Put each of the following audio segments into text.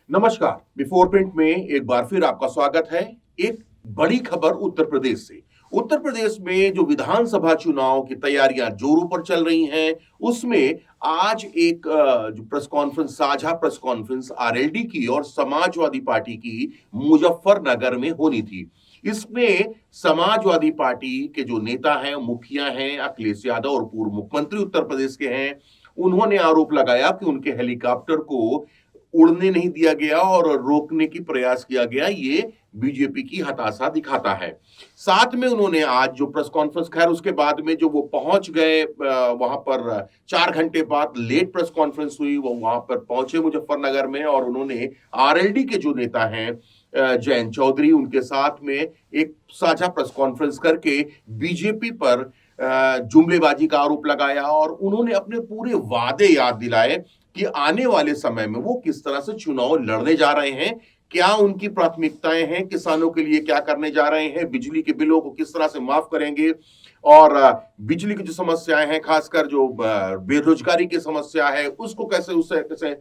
नमस्कार। Before print में एक बार फिर आपका स्वागत है। एक बड़ी खबर उत्तर प्रदेश से। उत्तर प्रदेश में जो विधानसभा चुनाव की तैयारियां जोरों पर चल रही हैं, उसमें आज एक जो प्रेस कॉन्फ्रेंस, साझा प्रेस कॉन्फ्रेंस आरएलडी की और समाजवादी पार्टी की मुजफ्फरनगर में होनी थी। इसमें समाजवादी पार्टी के जो नेता हैं, मुखिया हैं, अखिलेश यादव और पूर्व मुख्यमंत्री उत्तर प्रदेश के हैं, उन्होंने आरोप लगाया कि उनके हेलीकॉप्टर को उड़ने नहीं दिया गया और रोकने की प्रयास किया गया। ये बीजेपी की हताशा दिखाता है। साथ में उन्होंने आज जो प्रेस कॉन्फ्रेंस, खैर उसके बाद में जो वो पहुंच गए वहां पर 4 घंटे बाद लेट प्रेस कॉन्फ्रेंस हुई, वो वहां पर पहुंचे मुजफ्फरनगर में और उन्होंने आरएलडी के जो नेता हैं जयंत चौधरी, उनके साथ में एक साझा प्रेस कॉन्फ्रेंस करके बीजेपी पर जुमलेबाजी का आरोप लगाया और उन्होंने अपने पूरे वादे याद दिलाए कि आने वाले समय में वो किस तरह से चुनाव लड़ने जा रहे हैं, क्या उनकी प्राथमिकताएं हैं, किसानों के लिए क्या करने जा रहे हैं, बिजली के बिलों को किस तरह से माफ करेंगे और बिजली की जो समस्याएं हैं, खासकर जो बेरोजगारी की समस्या है, उसको कैसे उससे कैसे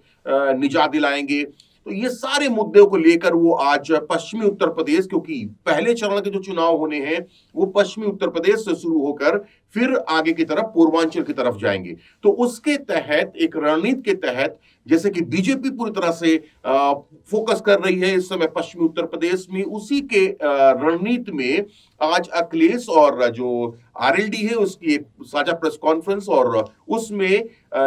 निजात दिलाएंगे। तो ये सारे मुद्दों को लेकर वो आज पश्चिमी उत्तर प्रदेश, क्योंकि पहले चरण के जो चुनाव होने हैं वो पश्चिमी उत्तर प्रदेश से शुरू होकर फिर आगे की तरफ पूर्वांचल की तरफ जाएंगे। तो उसके तहत एक रणनीति के तहत, जैसे कि बीजेपी पूरी तरह से फोकस कर रही है इस समय पश्चिमी उत्तर प्रदेश में, उसी के रणनीति में आज अखिलेश और जो आरएलडी है उसकी एक साझा प्रेस कॉन्फ्रेंस और उसमें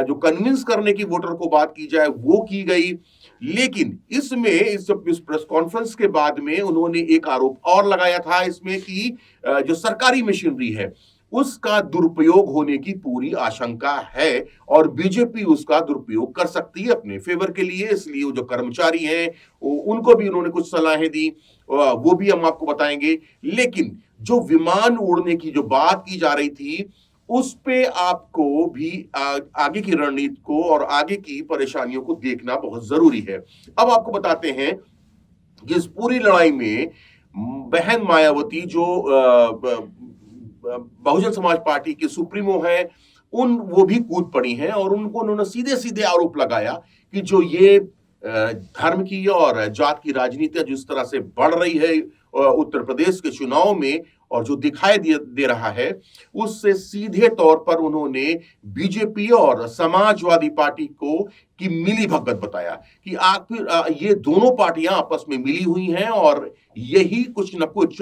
जो कन्विंस करने की वोटर को बात की जाए वो की गई। लेकिन इसमें इस प्रेस कॉन्फ्रेंस के बाद में उन्होंने एक आरोप और लगाया था इसमें कि जो सरकारी मशीनरी है उसका दुरुपयोग होने की पूरी आशंका है और बीजेपी उसका दुरुपयोग कर सकती है अपने फेवर के लिए। इसलिए वो जो कर्मचारी हैं उनको भी उन्होंने कुछ सलाहें दी, वो भी हम आपको बताएंगे। लेकिन जो विमान उड़ने की जो बात की जा रही थी उस पे आपको भी आगे की रणनीति को और आगे की परेशानियों को देखना बहुत जरूरी है। अब आपको बताते हैं कि इस पूरी लड़ाई में बहन मायावती जो बहुजन समाज पार्टी के सुप्रीमो हैं, वो भी कूद पड़ी हैं और उनको उन्होंने सीधे सीधे आरोप लगाया कि जो ये धर्म की और जात की राजनीति जिस तरह से बढ़ रही है उत्तर प्रदेश के चुनाव में और जो दिखाई दे रहा है, उससे सीधे तौर पर उन्होंने बीजेपी और समाजवादी पार्टी को की मिली भगत बताया कि आखिर ये दोनों पार्टियां आपस में मिली हुई हैं और यही कुछ न कुछ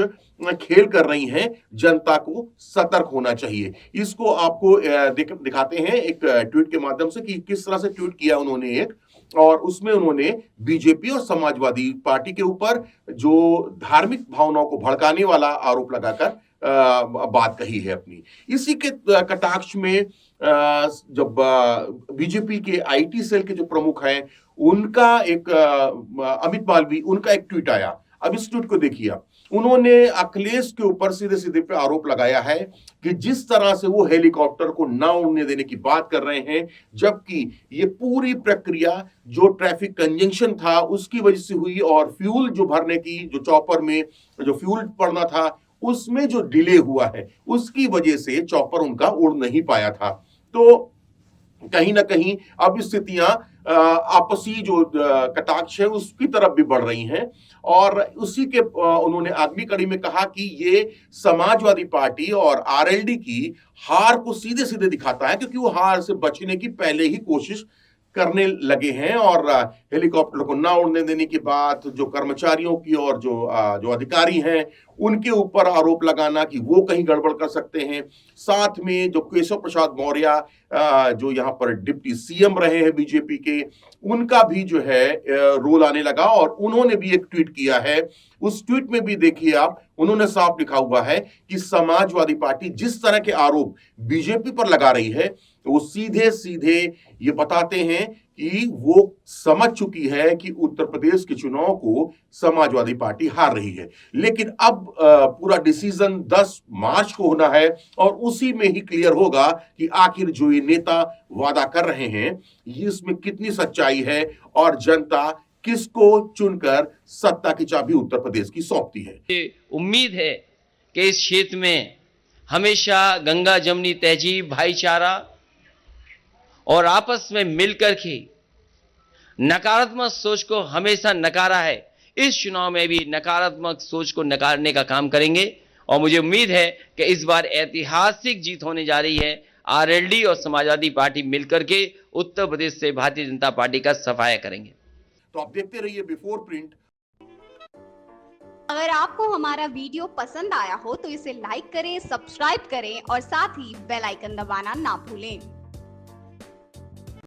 खेल कर रही हैं, जनता को सतर्क होना चाहिए। इसको आपको दिखाते हैं एक ट्वीट के माध्यम से कि किस तरह से ट्वीट किया उन्होंने एक, और उसमें उन्होंने बीजेपी और समाजवादी पार्टी के ऊपर जो धार्मिक भावनाओं को भड़काने वाला आरोप लगाकर बात कही है अपनी। इसी के कटाक्ष में जब बीजेपी के आईटी सेल के जो प्रमुख हैं उनका एक अमित मालवीय, उनका एक ट्वीट आया। अब इस ट्वीट को देखिए आप। उन्होंने अखिलेश के ऊपर सीधे सीधे पे आरोप लगाया है कि जिस तरह से वो हेलीकॉप्टर को ना उड़ने देने की बात कर रहे हैं, जबकि ये पूरी प्रक्रिया जो ट्रैफिक कंजंक्शन था उसकी वजह से हुई और फ्यूल जो भरने की, जो चॉपर में जो फ्यूल पड़ना था उसमें जो डिले हुआ है उसकी वजह से चॉपर उनका उड़ नहीं पाया था। तो कहीं ना कहीं अब स्थितियां आपसी जो कटाक्ष है उसकी तरफ भी बढ़ रही हैं और उसी के उन्होंने अगली कड़ी में कहा कि ये समाजवादी पार्टी और आरएलडी की हार को सीधे सीधे दिखाता है, क्योंकि वो हार से बचने की पहले ही कोशिश करने लगे हैं और हेलीकॉप्टर को ना उड़ने देने की बात जो कर्मचारियों की और जो अधिकारी हैं उनके ऊपर आरोप लगाना कि वो कहीं गड़बड़ कर सकते हैं। साथ में जो केशव प्रसाद मौर्य जो यहाँ पर डिप्टी सीएम रहे हैं बीजेपी के, उनका भी जो है रोल आने लगा और उन्होंने भी एक ट्वीट किया है। उस ट्वीट में भी देखिए आप, उन्होंने साफ लिखा हुआ है कि समाजवादी पार्टी जिस तरह के आरोप बीजेपी पर लगा रही है वो सीधे सीधे ये बताते हैं कि वो समझ चुकी है कि उत्तर प्रदेश के चुनाव को समाजवादी पार्टी हार रही है। लेकिन अब पूरा डिसीजन 10 मार्च को होना है और उसी में ही क्लियर होगा कि आखिर जो ये नेता वादा कर रहे हैं ये इसमें कितनी सच्चाई है और जनता किसको चुनकर सत्ता की चाबी उत्तर प्रदेश की सौंपती है। उम्मीद है कि इस क्षेत्र में हमेशा गंगा जमनी तहजीब, भाईचारा और आपस में मिलकर के नकारात्मक सोच को हमेशा नकारा है, इस चुनाव में भी नकारात्मक सोच को नकारने का काम करेंगे और मुझे उम्मीद है कि इस बार ऐतिहासिक जीत होने जा रही है। आरएलडी और समाजवादी पार्टी मिलकर के उत्तर प्रदेश से भारतीय जनता पार्टी का सफाया करेंगे। तो आप देखते रहिए बिफोर प्रिंट। अगर आपको हमारा वीडियो पसंद आया हो तो इसे लाइक करें, सब्सक्राइब करें और साथ ही बेल आइकन दबाना ना भूलें।